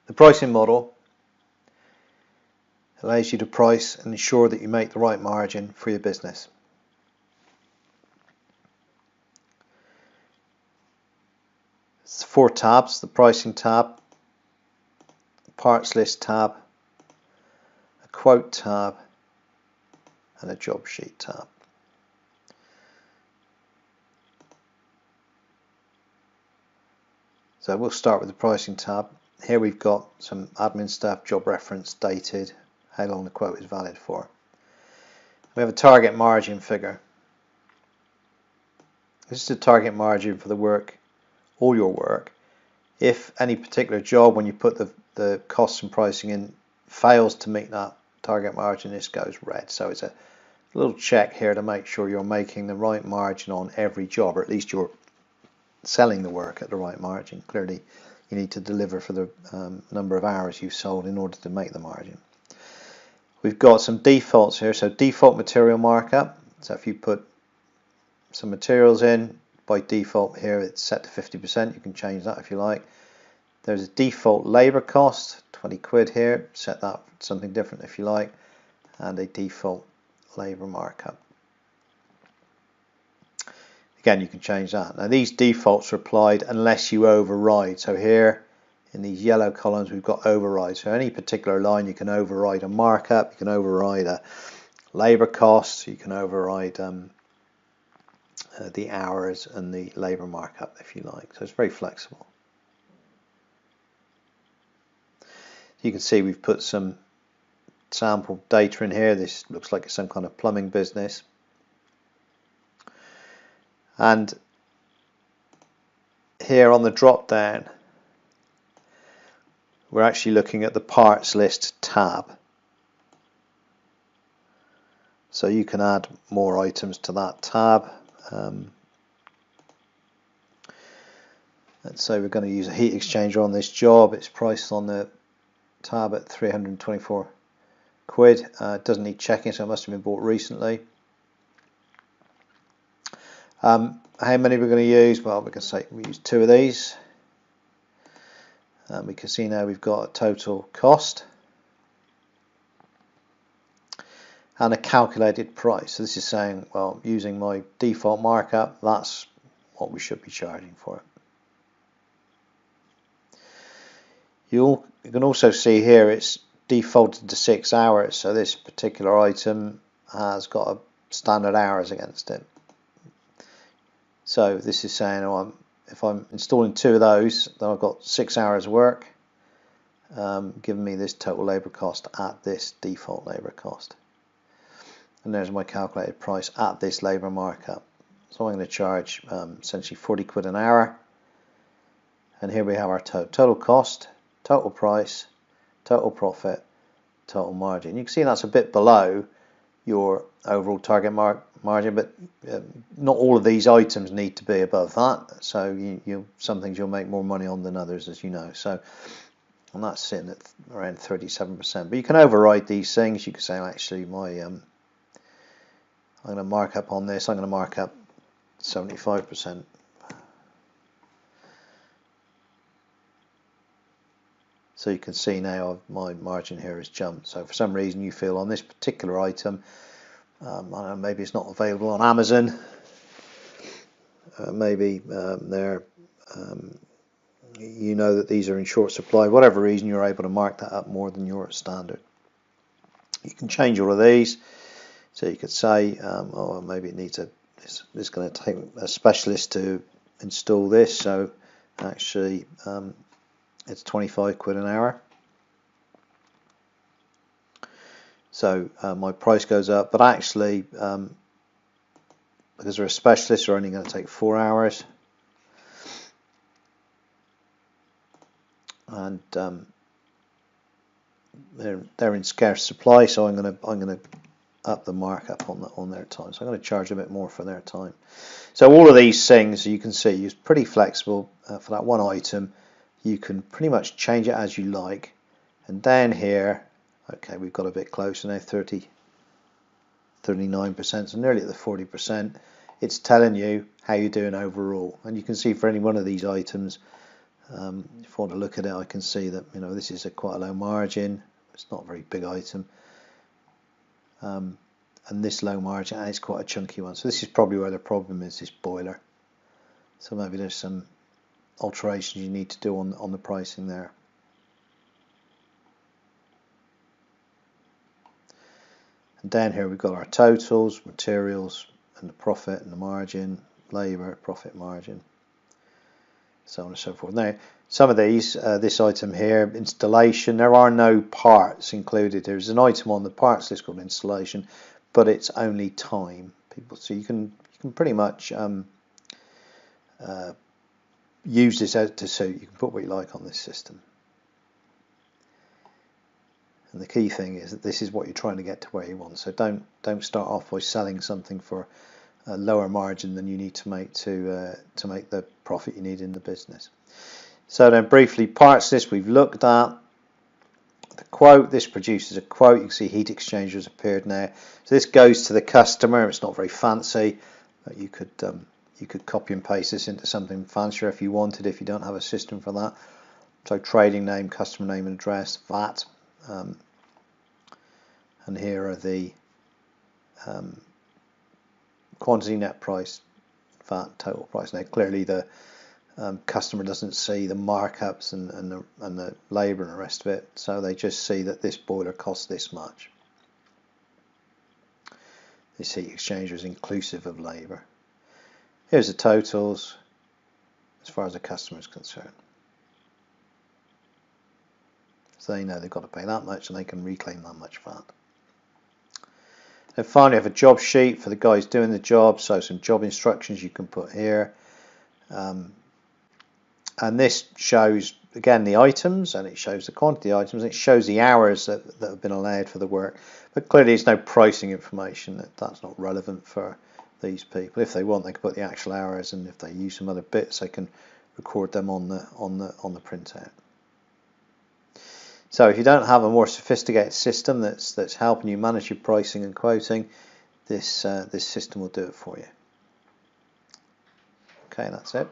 The pricing model allows you to price and ensure that you make the right margin for your business. It's 4 tabs: the pricing tab, the parts list tab, a quote tab, and a job sheet tab. So we'll start with the pricing tab. Here we've got some admin stuff, job reference, dated, how long the quote is valid for. We have a target margin figure. This is the target margin for the work, all your work. If any particular job, when you put the costs and pricing in, fails to meet that target margin, this goes red. So it's a little check here to make sure you're making the right margin on every job, or at least you're selling the work at the right margin. Clearly you need to deliver for the number of hours you've sold in order to make the margin. We've got some defaults here. So default material markup. So if you put some materials in, by default here it's set to 50%. You can change that if you like. There's a default labor cost, 20 quid here. Set that something different if you like. And a default labor markup. Again, you can change that. Now these defaults are applied unless you override. So here in these yellow columns we've got override. So any particular line you can override a markup, you can override a labor cost, you can override the hours and the labor markup if you like. So it's very flexible. You can see we've put some sample data in here. This looks like it's some kind of plumbing business. And here on the drop down we're actually looking at the parts list tab. So you can add more items to that tab. Let's say we're going to use a heat exchanger on this job. It's priced on the tab at 324 quid. It doesn't need checking, so it must have been bought recently. How many we're going to use? Well, we can say we use 2 of these. We can see now we've got a total cost and a calculated price. So this is saying, well, using my default markup, that's what we should be charging for it. You can also see here it's defaulted to 6 hours. So this particular item has got a standard hours against it. So this is saying, oh, if I'm installing 2 of those, then I've got 6 hours work, giving me this total labour cost at this default labour cost. And there's my calculated price at this labour markup. So I'm going to charge essentially 40 quid an hour. And here we have our total cost, total price, total profit, total margin. You can see that's a bit below your overall target margin, but not all of these items need to be above that. So some things you'll make more money on than others, as you know. So, and that's sitting at around 37%. But you can override these things. You can say, actually, I'm going to mark up on this. I'm going to mark up 75%. So you can see now my margin here has jumped. So for some reason you feel on this particular item, I don't know, maybe it's not available on Amazon. Maybe you know that these are in short supply. Whatever reason, you're able to mark that up more than your standard. You can change all of these. So you could say, oh, maybe it needs this is going to take a specialist to install this. So actually, it's 25 quid an hour. So my price goes up, but actually, because they're a specialist, they're only going to take 4 hours. And they're in scarce supply, so I'm going to up the markup on their time. So I'm going to charge a bit more for their time. So all of these things you can see is pretty flexible for that one item. You can pretty much change it as you like. And down here, okay, we've got a bit closer now, 39%, so nearly at the 40%. It's telling you how you're doing overall. And you can see for any one of these items, If I want to look at it, I can see that this is quite a low margin. It's not a very big item, and this low margin, and it's quite a chunky one. So this is probably where the problem is, this boiler. So maybe there's some alterations you need to do on the pricing there. And down here we've got our totals, materials, and the profit and the margin, labour, profit, margin, so on and so forth. Now, some of these, this item here, installation, there are no parts included. There's an item on the parts list called installation, but it's only time, people. So you can pretty much use this as to suit. You can put what you like on this system. And the key thing is that this is what you're trying to get to where you want. So don't start off by selling something for a lower margin than you need to make to make the profit you need in the business. So then briefly, parts list we've looked at. The quote, this produces a quote. You can see heat exchanger has appeared now. So this goes to the customer. It's not very fancy, but you could copy and paste this into something fancier if you wanted, if you don't have a system for that. So trading name, customer name and address, VAT. And here are the quantity, net price, VAT, total price. Now clearly the customer doesn't see the markups and the labour and the rest of it, so they just see that this boiler costs this much. This heat exchanger is inclusive of labour. Here's the totals as far as the customer is concerned. So they know they've got to pay that much and they can reclaim that much VAT. And finally, I have a job sheet for the guys doing the job, so some job instructions you can put here. And this shows, again, the items, and it shows the quantity of items, and it shows the hours that have been allowed for the work. But clearly there's no pricing information. That's not relevant for these people. If they want, they can put the actual hours, and if they use some other bits, they can record them on the printout. So if you don't have a more sophisticated system that's helping you manage your pricing and quoting, this system will do it for you. Okay, that's it.